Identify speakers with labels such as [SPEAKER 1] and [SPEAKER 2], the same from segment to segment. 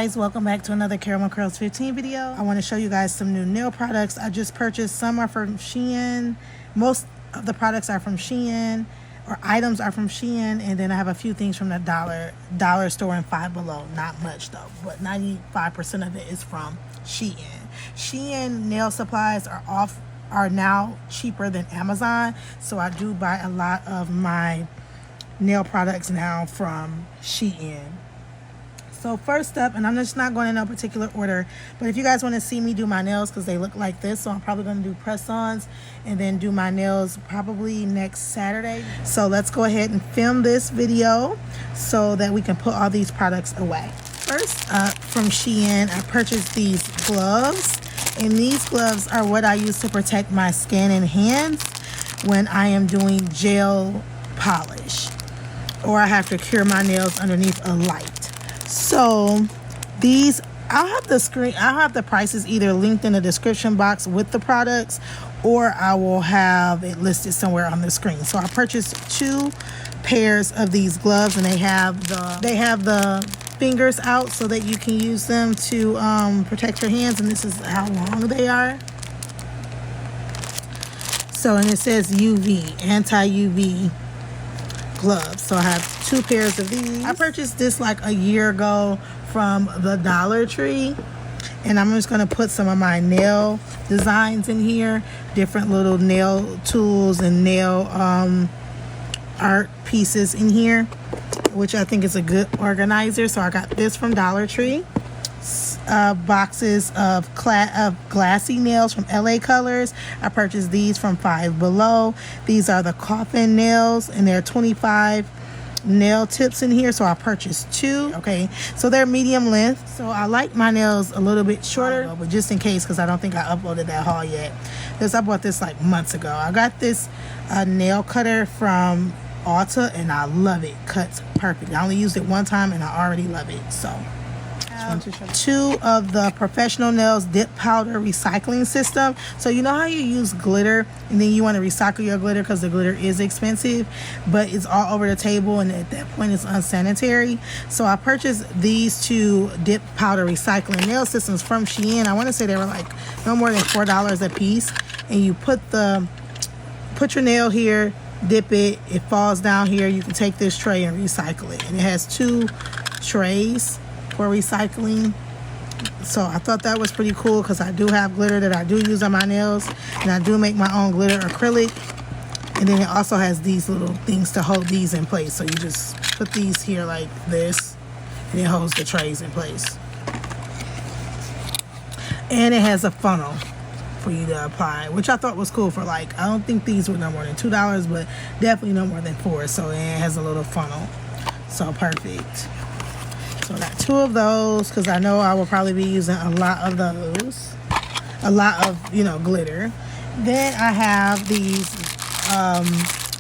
[SPEAKER 1] guys, welcome back to another Caramel Curls 15 video. I want to show you guys some new nail products I just purchased. Some are from SHEIN. Most of the products are from SHEIN, or items are from SHEIN, and then I have a few things from the dollar store and Five Below. Not much though, but 95% of it is from SHEIN. SHEIN nail supplies are now cheaper than Amazon, so I do buy a lot of my nail products now from SHEIN. So first up, and I'm just not going in no particular order, but if you guys want to see me do my nails, because they look like this, so I'm probably going to do press-ons and then do my nails probably next Saturday. So let's go ahead and film this video so that we can put all these products away. First up, from SHEIN, I purchased these gloves, and these gloves are what I use to protect my skin and hands when I am doing gel polish or I have to cure my nails underneath a light. So these, I'll have the prices either linked in the description box with the products, or I will have it listed somewhere on the screen. So I purchased 2 pairs of these gloves, and they have the fingers out so that you can use them to protect your hands, and this is how long they are. So, and it says UV, anti-UV gloves. So I have 2 pairs of these. I purchased this like a year ago from the Dollar Tree, and I'm just going to put some of my nail designs in here, different little nail tools and nail art pieces in here, which I think is a good organizer. So I got this from Dollar Tree. Boxes of glassy nails from LA Colors. I purchased these from Five Below. These are the coffin nails, and there are 25 nail tips in here, so I purchased 2. Okay, so they're medium length, so I like my nails a little bit shorter, but just in case, because I don't think I uploaded that haul yet, because I bought this like months ago. I got this nail cutter from Ulta, and I love it. Cuts perfect. I only used it one time and I already love it. So 2 of the Professional Nails dip powder recycling system. So you know how you use glitter and then you want to recycle your glitter because the glitter is expensive, but it's all over the table, and at that point it's unsanitary. So I purchased these 2 dip powder recycling nail systems from SHEIN. I want to say they were like no more than $4 a piece, and you put your nail here, dip it, it falls down here, you can take this tray and recycle it, and it has 2 trays for recycling. So I thought that was pretty cool, because I do have glitter that I do use on my nails, and I do make my own glitter acrylic, and then it also has these little things to hold these in place. So you just put these here like this, and it holds the trays in place, and it has a funnel for you to apply, which I thought was cool. For like, I don't think these were no more than $2, but definitely no more than $4. So it has a little funnel, so perfect. So I got 2 of those, because I know I will probably be using a lot of those, a lot of, you know, glitter. Then I have these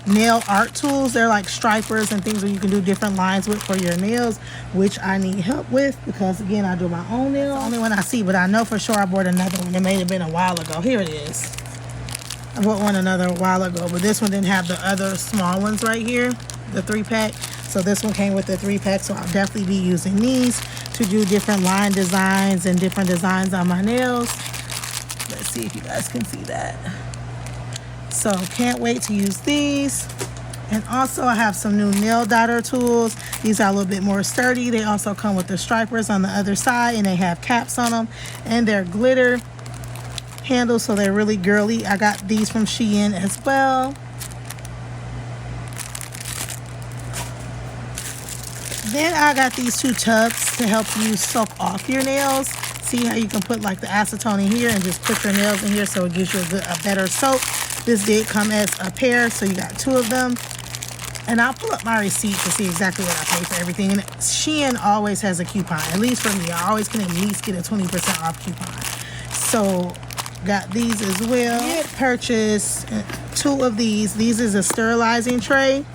[SPEAKER 1] nail art tools. They're like stripers and things where you can do different lines with for your nails, which I need help with, because again, I do my own nails. The only one I see, but I know for sure I bought another one. It may have been a while ago. Here it is. I bought one another while ago, but this one didn't have the other small ones right here, the 3-pack. So this one came with the 3-pack, so I'll definitely be using these to do different line designs and different designs on my nails. Let's see if you guys can see that. So can't wait to use these. And also I have some new nail dotter tools. These are a little bit more sturdy. They also come with the stripers on the other side, and they have caps on them, and they're glitter handles, so they're really girly. I got these from SHEIN as well. Then I got these 2 tubs to help you soak off your nails. See how you can put like the acetone in here and just put your nails in here, so it gives you a better soak. This did come as a pair, so you got 2 of them. And I'll pull up my receipt to see exactly what I paid for everything. And SHEIN always has a coupon, at least for me. I always can at least get a 20% off coupon. So got these as well. I did purchase 2 of these. These is a sterilizing tray.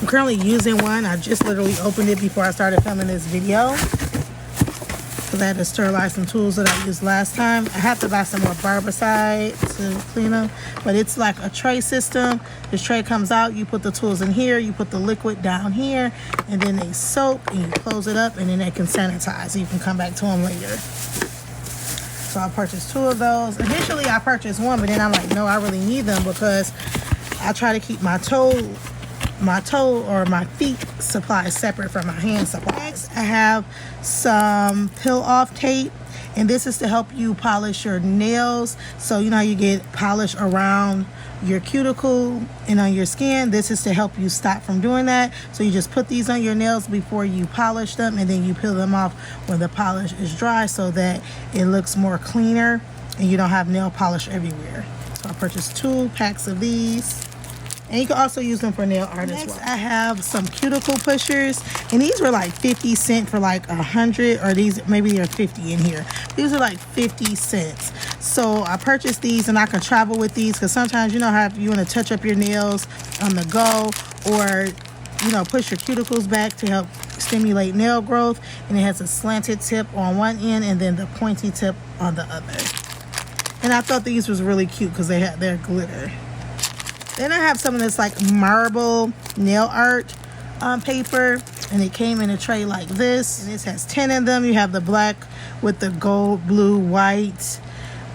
[SPEAKER 1] I'm currently using one. I just literally opened it before I started filming this video. because I had to sterilize some tools that I used last time. I have to buy some more barbicide to clean them, but it's like a tray system. This tray comes out, you put the tools in here, you put the liquid down here, and then they soak and you close it up, and then they can sanitize. You can come back to them later. So I purchased 2 of those. Initially I purchased 1, but then I'm like, no, I really need them because I try to keep my toe or my feet supplies separate from my hand supplies. Next, I have some peel off tape, and this is to help you polish your nails. So you know how you get polish around your cuticle and on your skin? This is to help you stop from doing that. So you just put these on your nails before you polish them, and then you peel them off when the polish is dry so that it looks more cleaner and you don't have nail polish everywhere. So I purchased 2 packs of these. And you can also use them for nail art as well. I have some cuticle pushers, and these were like 50 cents for like 100, or these maybe they're 50 in here. These are like 50 cents. So I purchased these, and I can travel with these because sometimes you know how you want to touch up your nails on the go, or you know, push your cuticles back to help stimulate nail growth. And it has a slanted tip on one end and then the pointy tip on the other. And I thought these was really cute because they had their glitter. Then I have some of this like marble nail art paper, and it came in a tray like this, and this has 10 of them. You have the black with the gold, blue, white,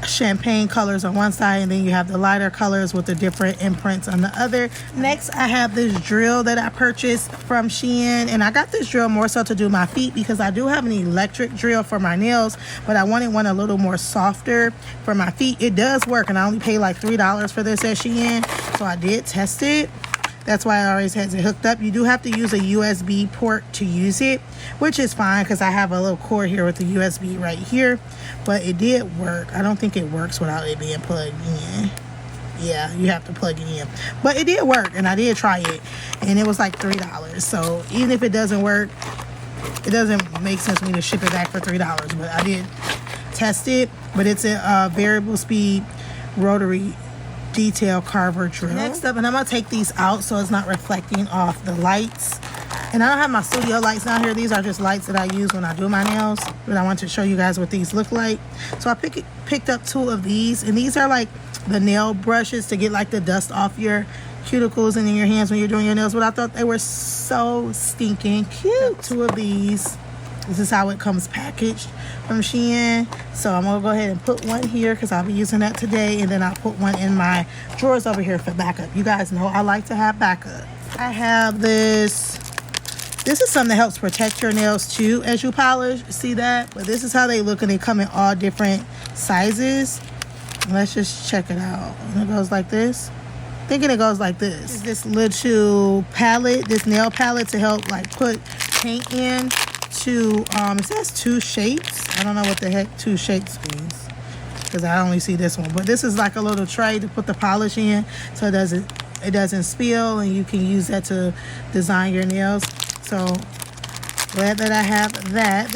[SPEAKER 1] champagne colors on one side, and then you have the lighter colors with the different imprints on the other. Next, I have this drill that I purchased from SHEIN, and I got this drill more so to do my feet because I do have an electric drill for my nails, but I wanted one a little more softer for my feet. It does work, and I only paid like $3 for this at SHEIN, so I did test it. That's why I always has it hooked up. You do have to use a USB port to use it, which is fine because I have a little cord here with the USB right here, but it did work. I don't think it works without it being plugged in. Yeah, you have to plug it in, but it did work, and I did try it, and it was like $3. So even if it doesn't work, it doesn't make sense for me to ship it back for $3, but I did test it. But it's a variable speed rotary detail carver drill. Next up, and I'm gonna take these out so it's not reflecting off the lights. And I don't have my studio lights down here. These are just lights that I use when I do my nails, but I want to show you guys what these look like. So I picked up 2 of these, and these are like the nail brushes to get like the dust off your cuticles and in your hands when you're doing your nails. But I thought they were so stinking cute. 2 of these. This is how it comes packaged from SHEIN. So I'm gonna go ahead and put one here because I'll be using that today, and then I'll put one in my drawers over here for backup. You guys know I like to have backup. I have this. This is something that helps protect your nails too as you polish. See that? But this is how they look, and they come in all different sizes. Let's just check it out. And it goes like this. Thinking it goes like this. This little palette, this nail palette to help like put paint in. It says 2 shapes. I don't know what the heck 2 shapes means because I only see this one, but this is like a little tray to put the polish in so it doesn't spill, and you can use that to design your nails. So glad that I have that.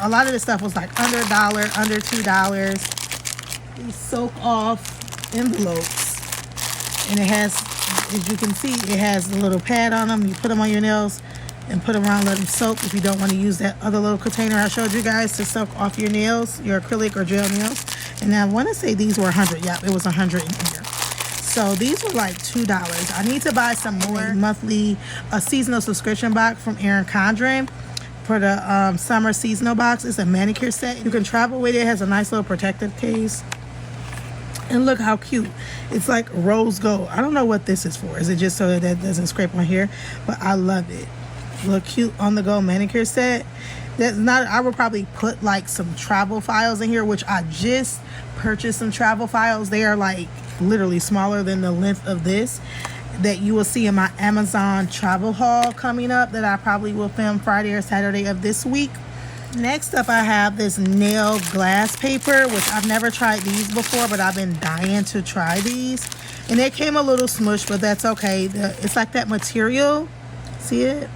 [SPEAKER 1] A lot of this stuff was like under $1, under $2. These soak off envelopes, and it has, as you can see, it has a little pad on them. You put them on your nails and put them around, let them soak if you don't want to use that other little container I showed you guys to soak off your nails, your acrylic or gel nails. And I want to say these were 100. Yeah, it was 100 in here. So these were like $2. I need to buy some more monthly seasonal subscription box from Erin Condren for the summer seasonal box. It's a manicure set. You can travel with it. It has a nice little protective case. And look how cute. It's like rose gold. I don't know what this is for. Is it just so that it doesn't scrape on here? But I love it. Look cute on the go manicure set. That's not, I would probably put like some travel files in here, which I just purchased some travel files. They are like literally smaller than the length of this, that you will see in my Amazon travel haul coming up that I probably will film Friday or Saturday of this week. Next up, I have this nail glass paper, which I've never tried these before, but I've been dying to try these. And it came a little smushed, but that's okay. It's like that material. See it?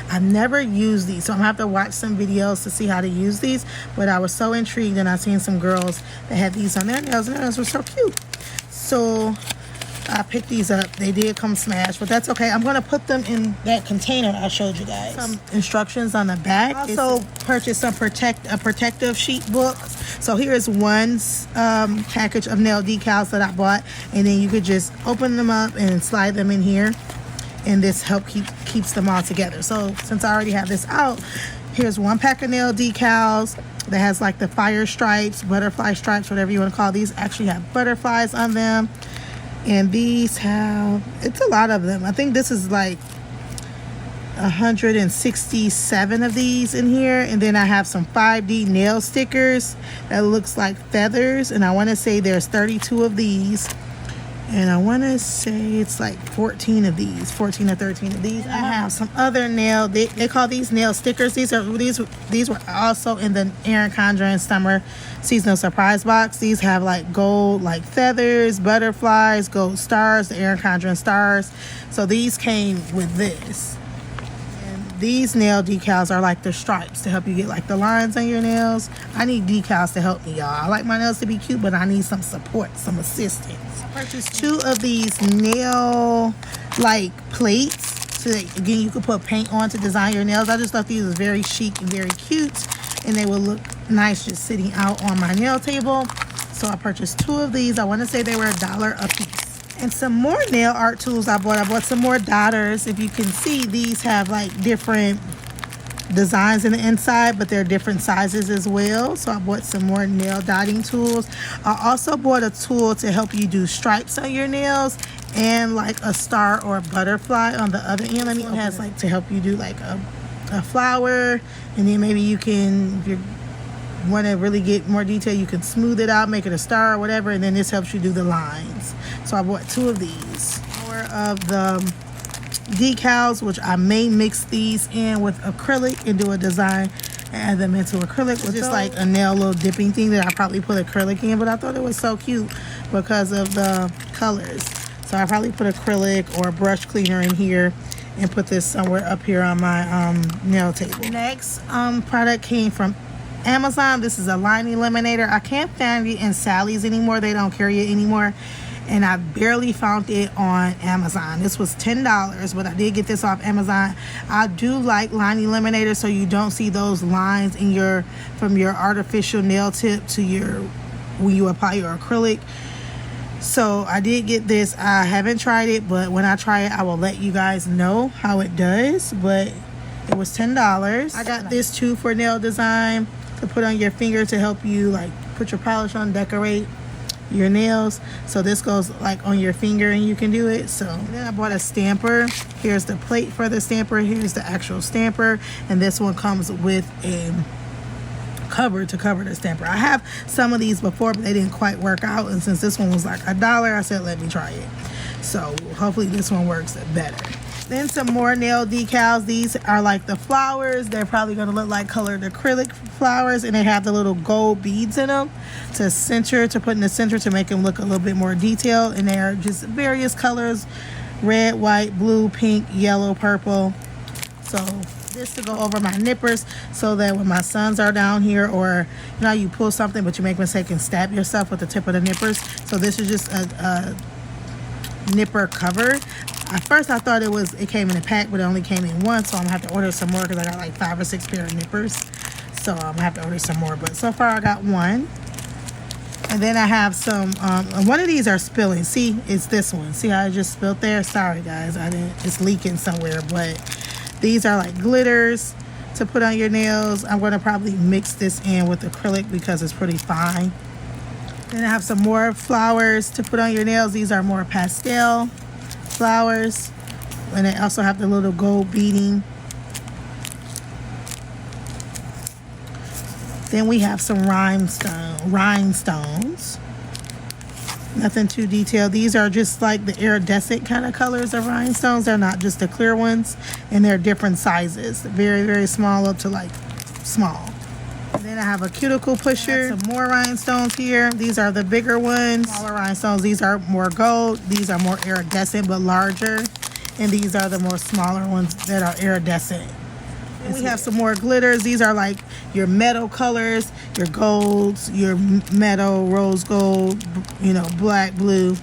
[SPEAKER 1] I've never used these, so I'm gonna have to watch some videos to see how to use these. But I was so intrigued, and I've seen some girls that had these on their nails, and their nails were so cute. So I picked these up. They did come smashed, but that's okay. I'm going to put them in that container I showed you guys. Some instructions on the back. Also purchased some protective sheet book. So here is one package of nail decals that I bought, and then you could just open them up and slide them in here, and this keeps them all together. So since I already have this out, here's one pack of nail decals that has like the fire stripes, butterfly stripes, whatever you want to call these. Actually have butterflies on them, and these have, it's a lot of them. I think this is like 167 of these in here. And then I have some 5D nail stickers that looks like feathers, and I want to say there's 32 of these, and I want to say it's like 14 of these, 14 or 13 of these. I have some other nail, they call these nail stickers. These were also in the Erin Condren Summer Seasonal Surprise Box. These have like gold, like feathers, butterflies, gold stars, the Erin Condren stars. So these came with this. These nail decals are like the stripes to help you get like the lines on your nails. I need decals to help me, y'all. I like my nails to be cute, but I need some support, some assistance. I purchased 2 of these nail like plates so that, again, you can put paint on to design your nails. I just thought these was very chic and very cute, and they would look nice just sitting out on my nail table. So I purchased 2 of these. I want to say they were $1 a piece. And some more nail art tools I bought some more dotters. If you can see, these have like different designs in the inside, but they're different sizes as well. So I bought some more nail dotting tools. I also bought a tool to help you do stripes on your nails, and like a star or a butterfly on the other end. It has like to help you do like a flower, and then maybe you can, if you want to really get more detail, you can smooth it out, make it a star or whatever, and then this helps you do the lines. So I bought 2 of these. More of the decals, which I may mix these in with acrylic and do a design and add them into acrylic, which is like a nail little dipping thing that I probably put acrylic in, but I thought it was so cute because of the colors. So I probably put acrylic or a brush cleaner in here and put this somewhere up here on my nail table. Next product came from Amazon. This is a line eliminator. I can't find it in Sally's anymore. They don't carry it anymore, and I barely found it on Amazon. This was $10, but I did get this off Amazon. I do like line eliminators, so you don't see those lines in from your artificial nail tip to when you apply your acrylic. So I did get this. I haven't tried it, but when I try it, I will let you guys know how it does. But it was $10. I got this too for nail design, to put on your finger to help you like put your polish on, decorate your nails. So this goes like on your finger and you can do it. So then I bought a stamper. Here's the plate for the stamper. Here's the actual stamper, and this one comes with a cover to cover the stamper. I have some of these before, but they didn't quite work out, and since this one was like $1, I said let me try it. So hopefully this one works better. Then some more nail decals. These are like the flowers. They're probably going to look like colored acrylic flowers, and they have the little gold beads in them to put in the center to make them look a little bit more detailed. And they're just various colors: red, white, blue, pink, yellow, purple. So this to go over my nippers, so that when my sons are down here, or you know, you pull something but you make a mistake and stab yourself with the tip of the nippers. So this is just a nipper cover. At first I thought it came in a pack, but it only came in one, so I'm gonna have to order some more because I got like 5 or 6 pair of nippers. So I'm gonna have to order some more, but so far I got one. And then I have some one of these are spilling. See, it's this one. See how I just spilled there? Sorry guys, it's leaking somewhere. But these are like glitters to put on your nails. I'm gonna probably mix this in with acrylic because it's pretty fine. Then I have some more flowers to put on your nails. These are more pastel flowers, and they also have the little gold beading. Then we have some rhinestones. Nothing too detailed. These are just like the iridescent kind of colors of rhinestones. They're not just the clear ones, and they're different sizes, very, very small up to like small. And then I have a cuticle pusher. Some more rhinestones here. These are the bigger ones. Smaller rhinestones. These are more gold. These are more iridescent but larger. And these are the more smaller ones that are iridescent. And we have some more glitters. These are like your metal colors, your golds, your metal, rose gold, you know, black, blue.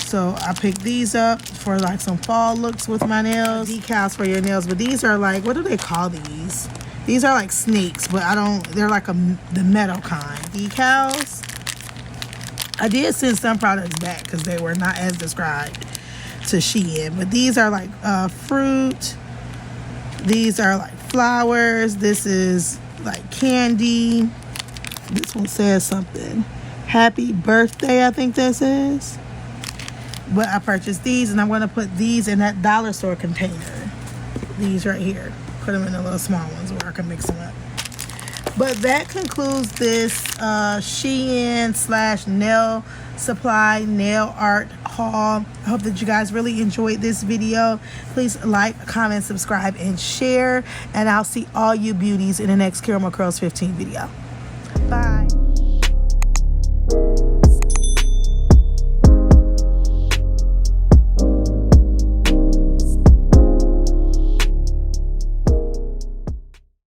[SPEAKER 1] So I picked these up for like some fall looks with my nails. Decals for your nails, but these are like, what do they call these? These are like snakes, but they're like the metal kind. Decals. I did send some products back because they were not as described to SHEIN, but these are like fruit. These are like flowers. This is like candy. This one says something. Happy birthday, I think that says. But I purchased these, and I'm going to put these in that dollar store container. These right here. Put them in the little small ones where I can mix them up. But that concludes this SHEIN / nail supply nail art haul. I hope that you guys really enjoyed this video. Please like, comment, subscribe, and share. And I'll see all you beauties in the next Caramel Curls 15 video. Bye.